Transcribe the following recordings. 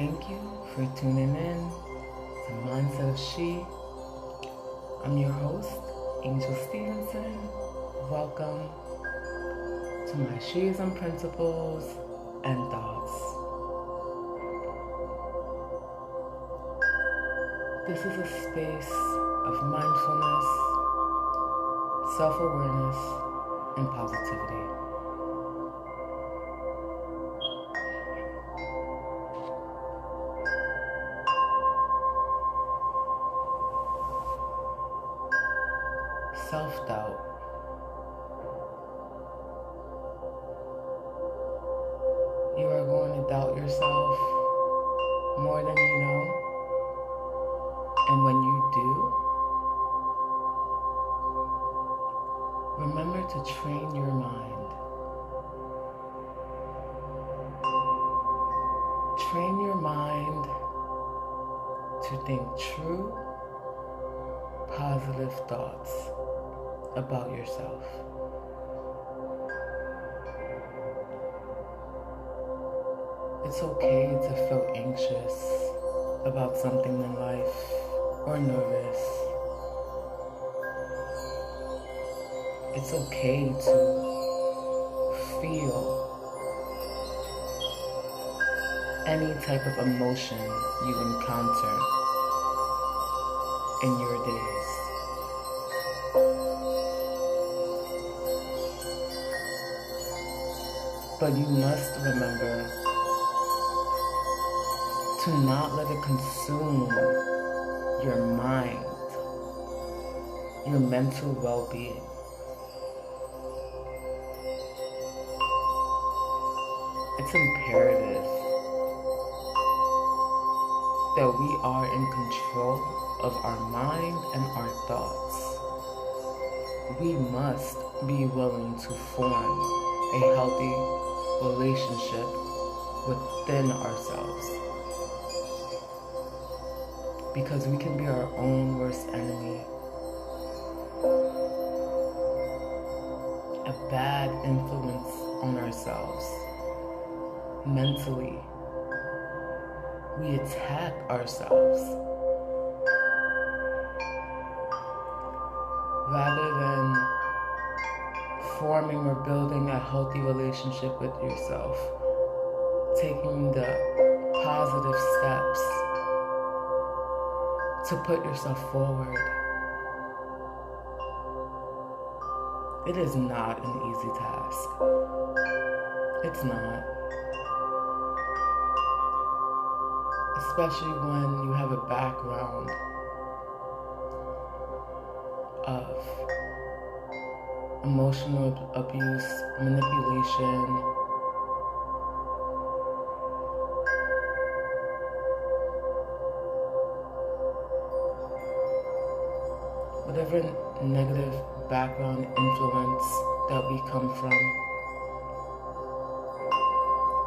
Thank you for tuning in to Mindset of She. I'm your host, Angel Stevenson. Welcome to my Sheism principles and thoughts. This is a space of mindfulness, self-awareness, and positivity. Self-doubt. You are going to doubt yourself more than you know. And when you do, remember to train your mind. Train your mind to think true, positive thoughts about yourself. It's okay to feel anxious about something in life or nervous. It's okay to feel any type of emotion you encounter in your days. But you must remember to not let it consume your mind, your mental well-being. It's imperative that we are in control of our mind and our thoughts. We must be willing to form a healthy relationship within ourselves, because we can be our own worst enemy, a bad influence on ourselves. Mentally, we attack ourselves rather than forming or building a healthy relationship with yourself, taking the positive steps to put yourself forward. It is not an easy task. It's not. Especially when you have a background of emotional abuse, manipulation, whatever negative background influence that we come from,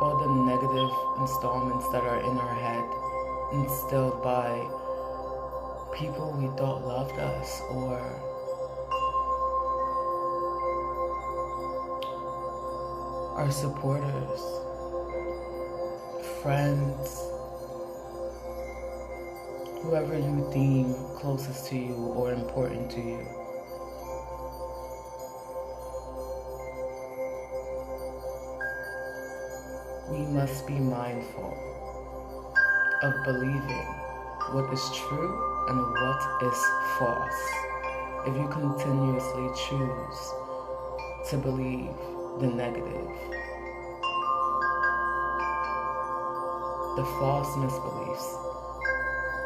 all the negative installments that are in our head, instilled by people we thought loved us, or our supporters, friends, whoever you deem closest to you or important to you. We must be mindful of believing what is true and what is false. If you continuously choose to believe the negative, the false misbeliefs,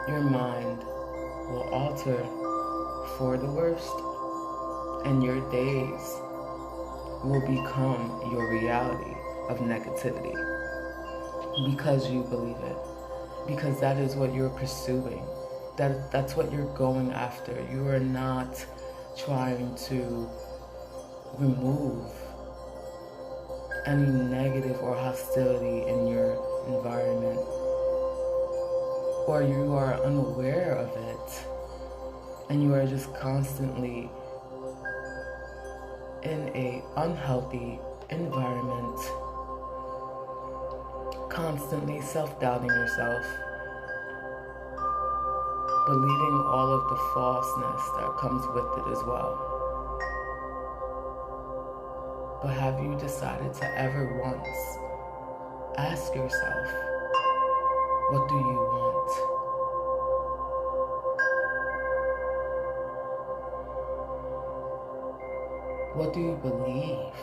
your mind will alter for the worst, and your days will become your reality of negativity because you believe it, because that is what you're pursuing, that's what you're going after. You are not trying to remove any negative or hostility in your environment, or you are unaware of it and you are just constantly in an unhealthy environment, constantly self-doubting yourself, believing all of the falseness that comes with it as well. But have you decided to ever once ask yourself, what do you want? What do you believe?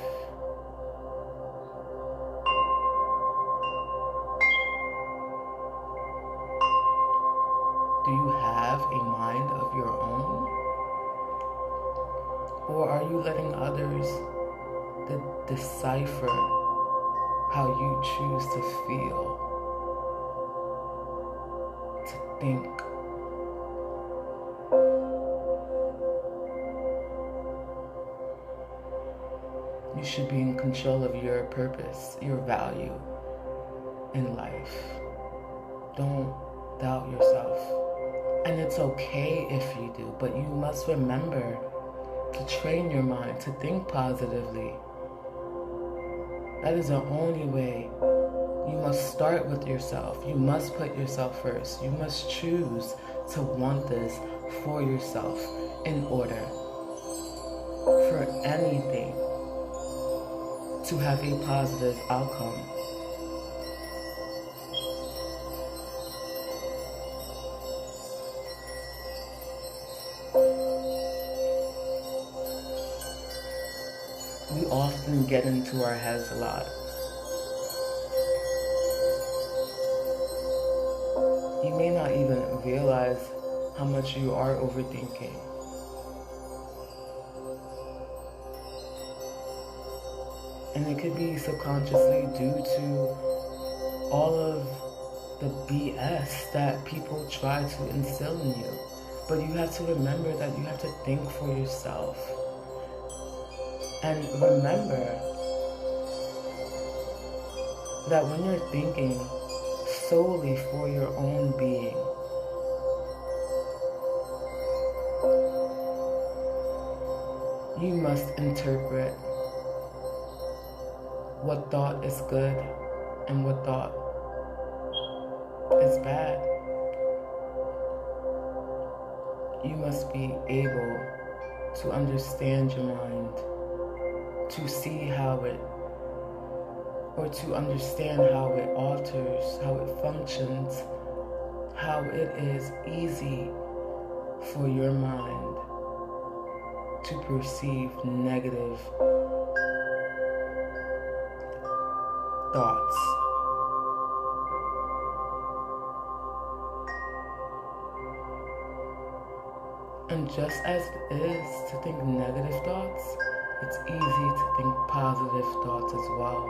Do you have a mind of your own? Or are you letting others decipher how you choose to feel, to think? You should be in control of your purpose, your value in life. Don't doubt yourself. And it's okay if you do, but you must remember to train your mind to think positively. That is the only way. You must start with yourself. You must put yourself first. You must choose to want this for yourself in order for anything to have a positive outcome. We often get into our heads a lot. You may not even realize how much you are overthinking. And it could be subconsciously due to all of the BS that people try to instill in you. But you have to remember that you have to think for yourself. And remember that when you're thinking solely for your own being, you must interpret what thought is good and what thought is bad. You must be able to understand your mind, to see how it, or to understand how it alters, how it functions, how it is easy for your mind to perceive negative thoughts. And just as it is to think negative thoughts, it's easy to think positive thoughts as well.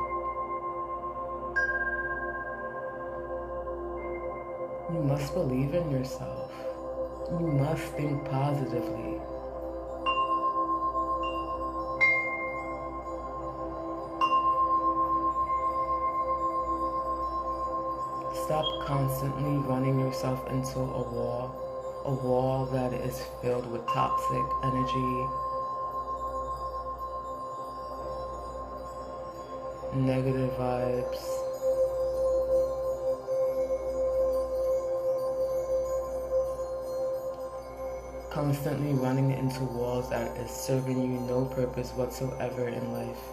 You must believe in yourself. You must think positively. Stop constantly running yourself into a wall that is filled with toxic energy, negative vibes. Constantly running into walls that is serving you no purpose whatsoever in life.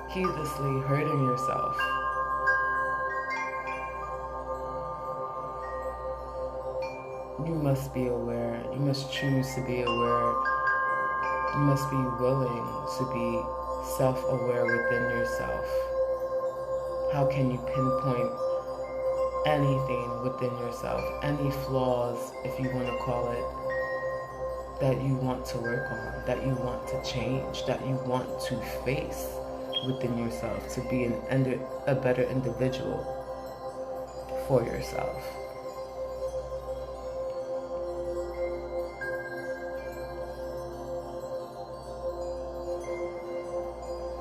Heedlessly hurting yourself. You must be aware. You must choose to be aware. You must be willing to be self-aware within yourself. How can you pinpoint anything within yourself, any flaws, if you want to call it, that you want to work on, that you want to change, that you want to face within yourself to be a better individual for yourself?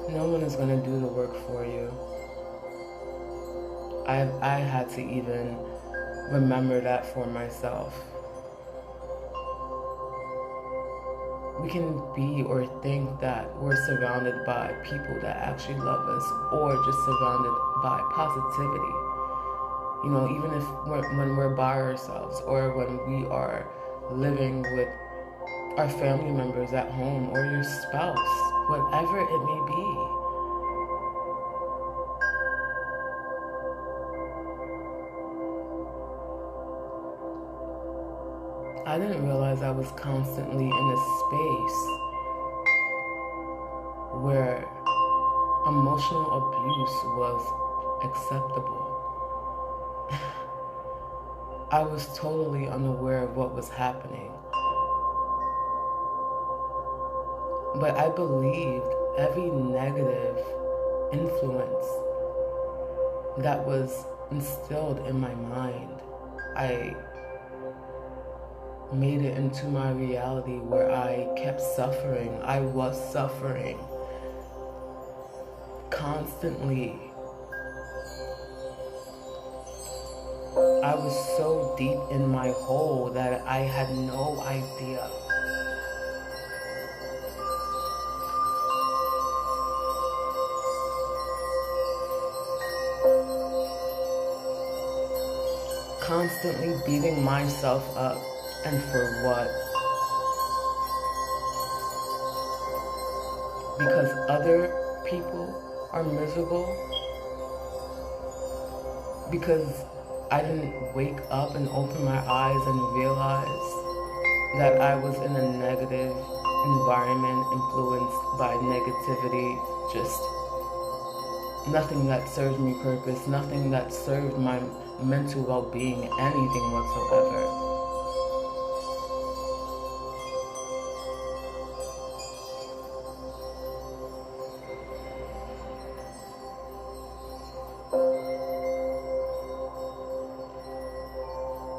No one is going to do the work for you. I had to even remember that for myself. we can be or think that we're surrounded by people that actually love us, or just surrounded by positivity. You know, even if when we're by ourselves, or when we are living with our family members at home, or your spouse, whatever it may be. I didn't realize I was constantly in a space where emotional abuse was acceptable. I was totally unaware of what was happening. But I believed every negative influence that was instilled in my mind, I made it into my reality, where I kept suffering. I was suffering constantly. I was so deep in my hole that I had no idea. Constantly beating myself up, and for what? Because other people are miserable? Because I didn't wake up and open my eyes and realize that I was in a negative environment, influenced by negativity, just nothing that served me purpose, nothing that served my mental well-being, anything whatsoever.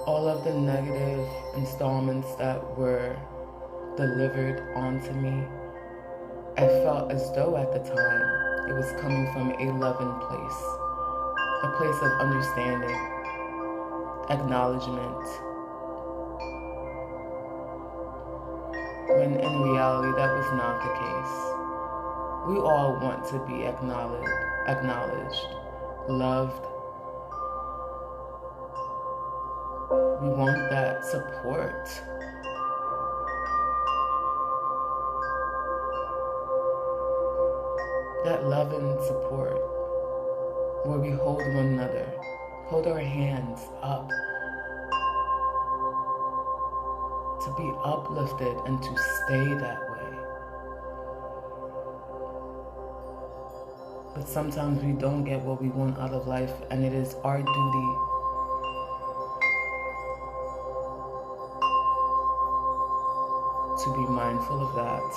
All of the negative installments that were delivered onto me, I felt as though at the time it was coming from a loving place, a place of understanding, acknowledgement, when in reality that was not the case. We all want to be acknowledged, loved. We want that support. That love and support, where we hold one another, hold our hands up, to be uplifted and to stay that way. But sometimes we don't get what we want out of life, and it is our duty to be mindful of that.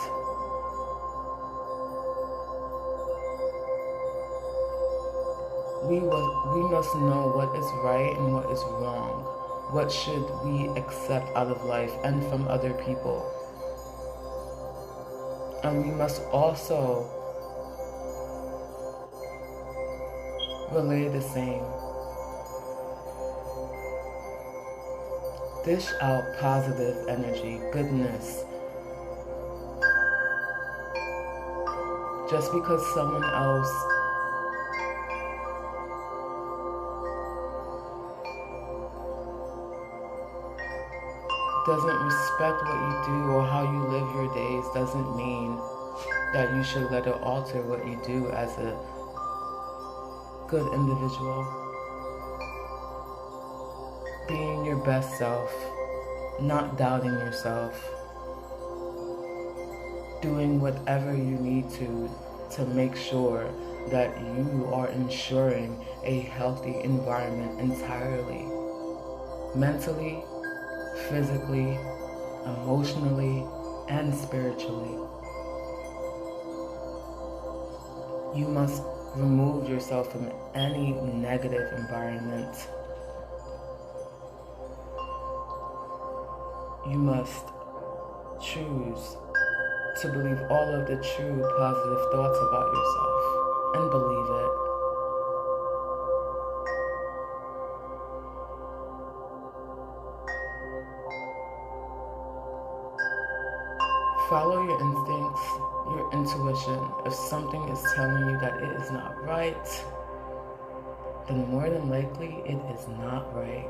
We must know what is right and what is wrong. What should we accept out of life and from other people? And we must also relay the same. Dish out positive energy, goodness. Just because someone else doesn't respect what you do or how you live your days doesn't mean that you should let it alter what you do as a good individual. Being your best self, not doubting yourself, doing whatever you need to make sure that you are ensuring a healthy environment entirely, mentally, physically, emotionally, and spiritually. You must remove yourself from any negative environment. You must choose to believe all of the true positive thoughts about yourself and believe it. Follow your instincts, your intuition. If something is telling you that it is not right, then more than likely it is not right.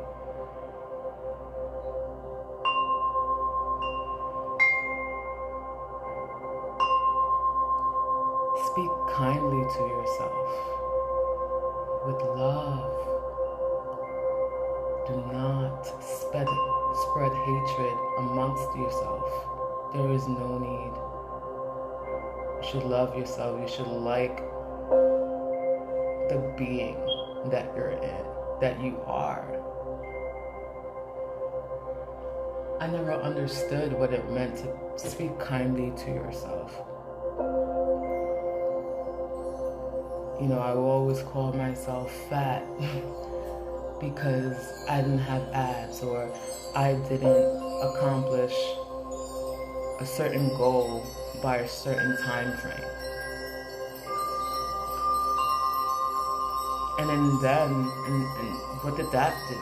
Speak kindly to yourself with love. Do not spread hatred amongst yourself. There is no need. You should love yourself. You should like the being that you're in, that you are. I never understood what it meant to speak kindly to yourself. You know, I will always call myself fat because I didn't have abs or I didn't accomplish a certain goal by a certain time frame. And then what did that do?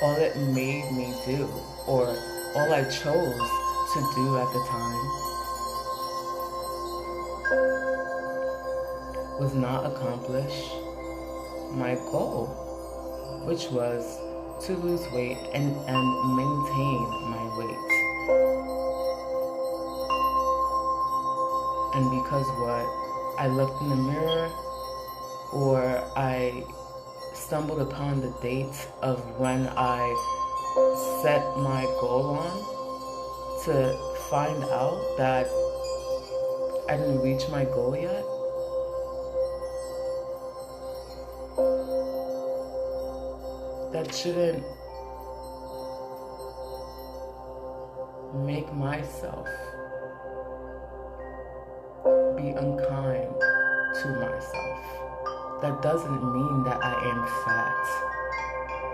All it made me do, or all I chose to do at the time, was not accomplish my goal, which was to lose weight and maintain my weight. And because what? I looked in the mirror, or I stumbled upon the date of when I set my goal on, to find out that I didn't reach my goal yet. That shouldn't make myself be unkind to myself. That doesn't mean that I am fat.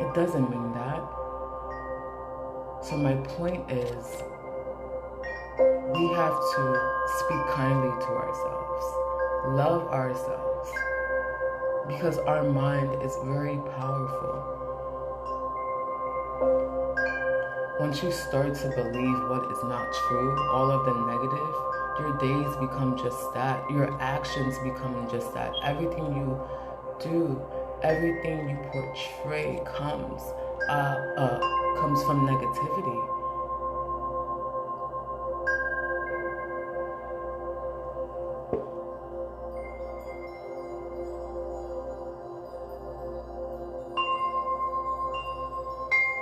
It doesn't mean that. So my point is, we have to speak kindly to ourselves, love ourselves, because our mind is very powerful. Once you start to believe what is not true, all of the negative, your days become just that. Your actions become just that. Everything you do, everything you portray comes from negativity.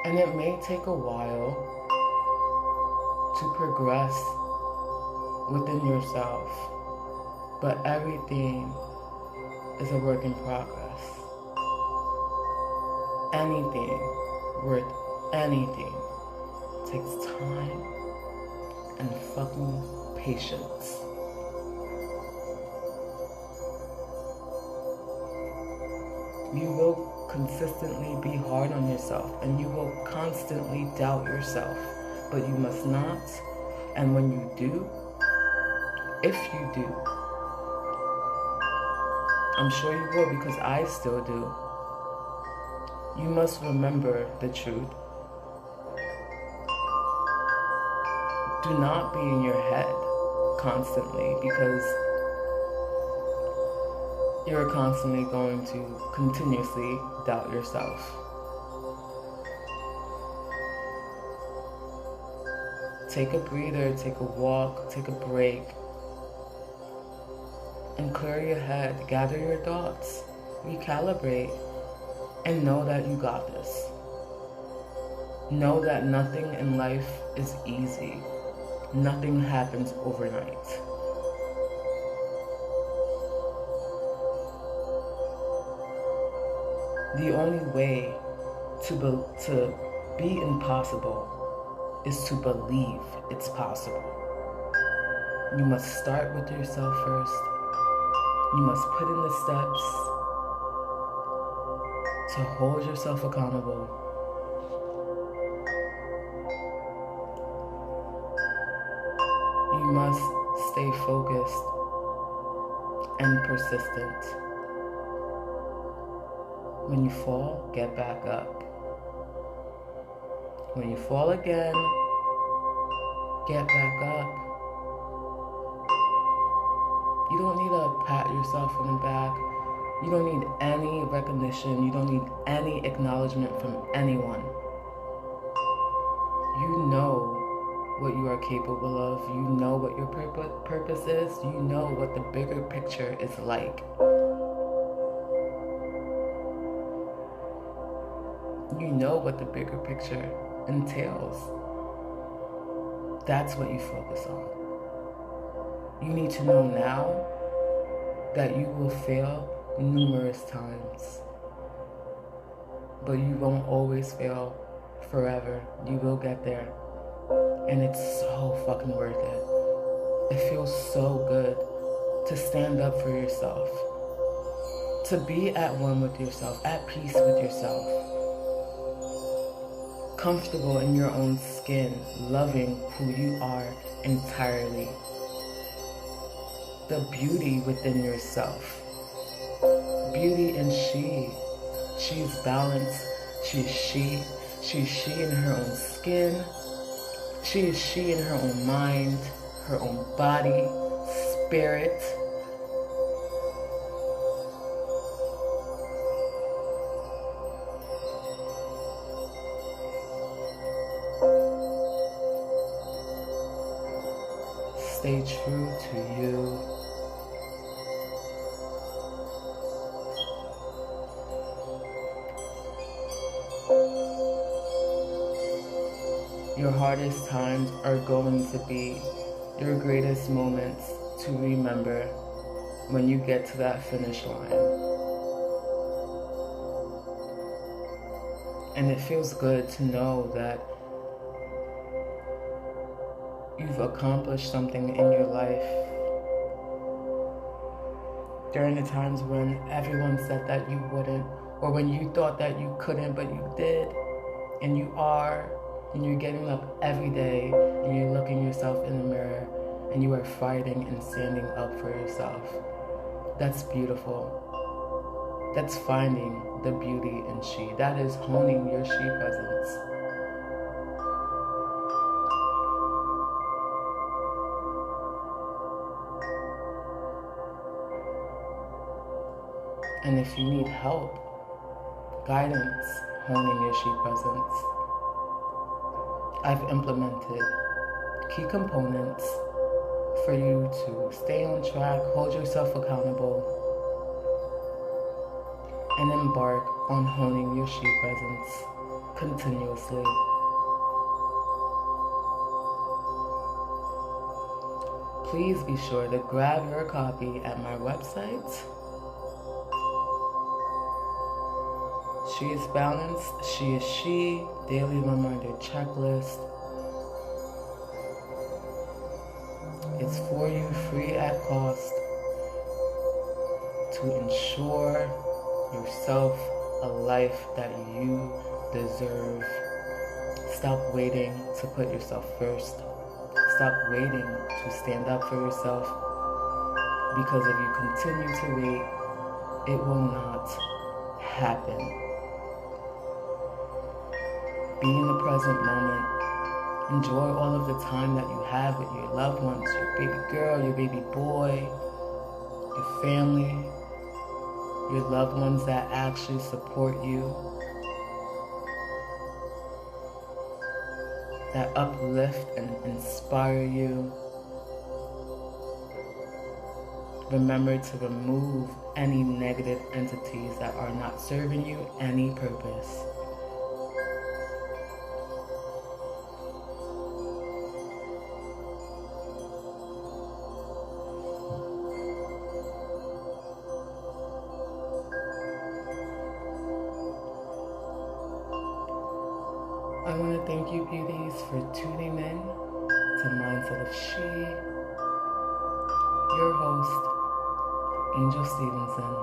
And it may take a while to progress within yourself, but everything is a work in progress. Anything worth anything takes time and fucking patience. You will consistently be hard on yourself, and you will constantly doubt yourself, but you must not. And when you do, if you do, I'm sure you will, because I still do, you must remember the truth. Do not be in your head constantly, because you're constantly going to continuously doubt yourself. Take a breather, take a walk, take a break, and clear your head, gather your thoughts, recalibrate, and know that you got this. Know that nothing in life is easy. Nothing happens overnight. The only way to be impossible is to believe it's possible. You must start with yourself first. You must put in the steps to hold yourself accountable. You must stay focused and persistent. When you fall, get back up. When you fall again, get back up. You don't need to pat yourself on the back. You don't need any recognition. You don't need any acknowledgement from anyone. You know what you are capable of. You know what your purpose is. You know what the bigger picture is like. You know what the bigger picture entails. That's what you focus on. You need to know now that you will fail numerous times, but you won't always fail forever. You will get there, and it's so fucking worth it. It feels so good to stand up for yourself, to be at one with yourself, at peace with yourself, comfortable in your own skin, loving who you are entirely. The beauty within yourself. Beauty in she. She's balanced. She's she. She's she in her own skin. She is she in her own mind, her own body, spirit. Stay true to you. Your hardest times are going to be your greatest moments to remember when you get to that finish line. And it feels good to know that you've accomplished something in your life. During the times when everyone said that you wouldn't, or when you thought that you couldn't, but you did, and you are, and you're getting up every day, and you're looking yourself in the mirror, and you are fighting and standing up for yourself. That's beautiful. That's finding the beauty in she. That is honing your she presence. And if you need help, guidance, honing your she presence, I've implemented key components for you to stay on track, hold yourself accountable, and embark on honing your she presence continuously. Please be sure to grab your copy at my website. She is balanced, she is she, daily reminder checklist. It's for you, free at cost, to ensure yourself a life that you deserve. Stop waiting to put yourself first. Stop waiting to stand up for yourself, because if you continue to wait, it will not happen. Be in the present moment. Enjoy all of the time that you have with your loved ones, your baby girl, your baby boy, your family, your loved ones that actually support you, that uplift and inspire you. Remember to remove any negative entities that are not serving you any purpose. I want to thank you, beauties, for tuning in to Mindset of She. Your host, Angel Stevenson.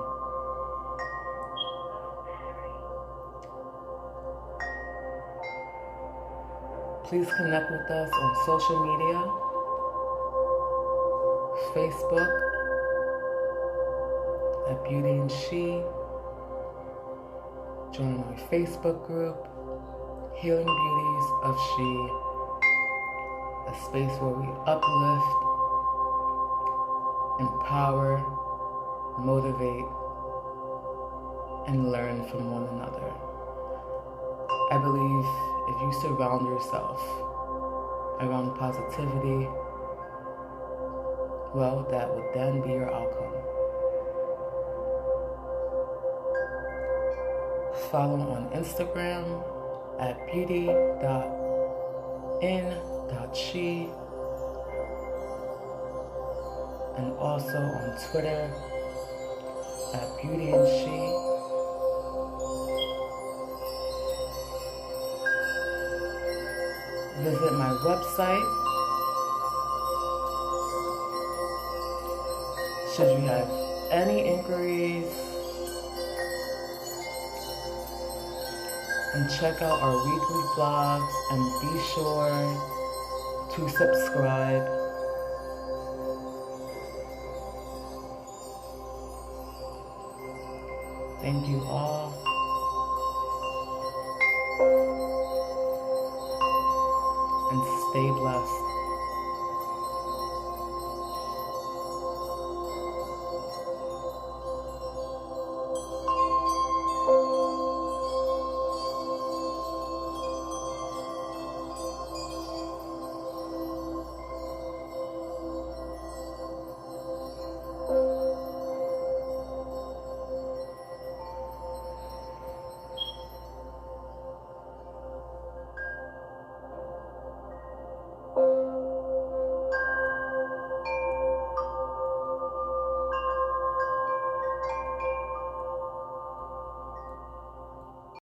Please connect with us on social media, Facebook at Beauty and She. Join my Facebook group, Healing Beauties of She. a space where we uplift, empower, motivate, and learn from one another. I believe if you surround yourself around positivity, well, that would then be your outcome. Follow on Instagram at beauty.in.she, and also on Twitter at beautyandShe. Visit my website should you have any inquiries, and check out our weekly blogs, and be sure to subscribe. Thank you all.